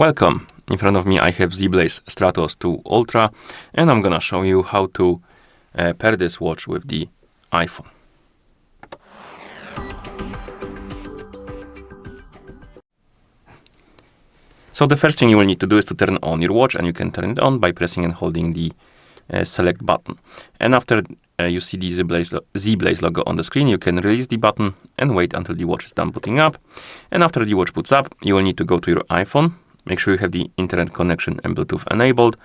Welcome! In front of me I have ZEBLAZE Stratos 2 Ultra, and I'm gonna show you how to pair this watch with the iPhone. So the first thing you will need to do is to turn on your watch, and you can turn it on by pressing and holding the select button. And after you see the ZEBLAZE logo on the screen, you can release the button and wait until the watch is done booting up. And after the watch boots up, you will need to go to your iPhone. Make sure you have the internet connection and Bluetooth enabled.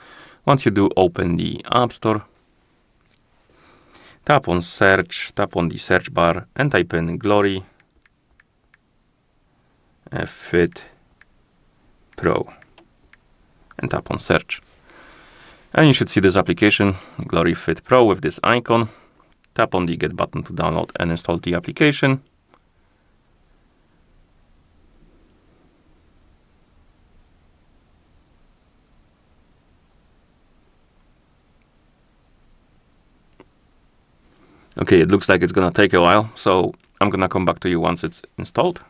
Once you do, open the App Store. Tap on search, tap on the search bar and type in Glory Fit Pro and tap on search. And you should see this application, Glory Fit Pro, with this icon. Tap on the Get button to download and install the application. Okay, it looks like it's gonna take a while, so I'm gonna come back to you once it's installed.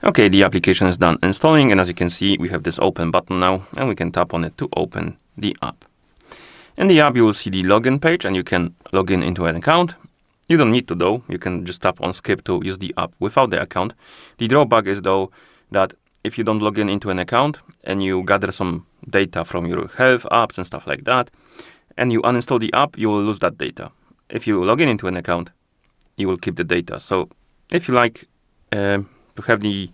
Okay, the application is done installing, and as you can see, we have this open button now, and we can tap on it to open the app. In the app, you will see the login page, and you can log in into an account. You don't need to though, you can just tap on skip to use the app without the account. The drawback is though that if you don't log in into an account and you gather some data from your health apps and stuff like that, and you uninstall the app, you will lose that data. If you log in into an account, you will keep the data. So if you like to have the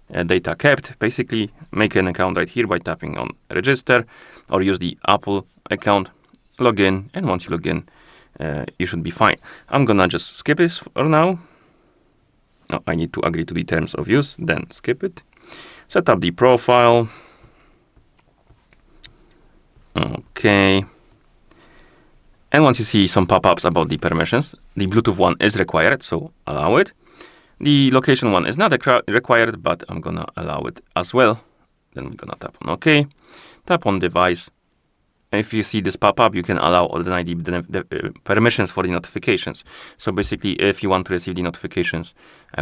data kept, basically make an account right here by tapping on register, or use the Apple account, log in, and once you log in, you should be fine. I'm gonna just skip this for now. No, I need to agree to the terms of use, then skip it. Set up the profile. Okay. And once you see some pop-ups about the permissions, the Bluetooth one is required, so allow it. The location one is not required, but I'm gonna allow it as well. Then we're gonna tap on OK. Tap on device. If you see this pop-up, you can allow or deny the permissions for the notifications. So basically, if you want to receive the notifications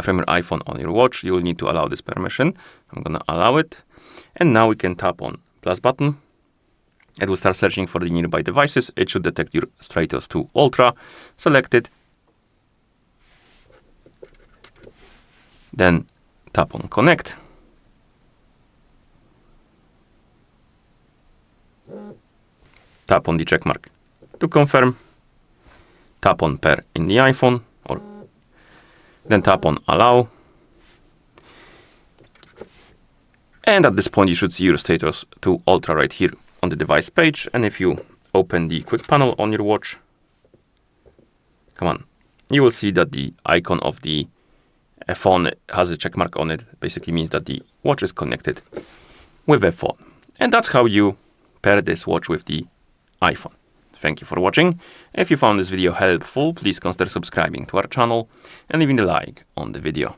from your iPhone on your watch, you will need to allow this permission. I'm gonna allow it. And now we can tap on plus button. It will start searching for the nearby devices. It should detect your Stratos 2 Ultra. Select it. Then tap on connect. Tap on the check mark to confirm. Tap on pair in the iPhone, or then tap on allow. And at this point, you should see your Stratos 2 Ultra right here on the device page. And if you open the quick panel on your watch, come on, you will see that the icon of the phone has a check mark on it. Basically means that the watch is connected with a phone. And that's how you pair this watch with the iPhone. Thank you for watching. If you found this video helpful, please consider subscribing to our channel and leaving a like on the video.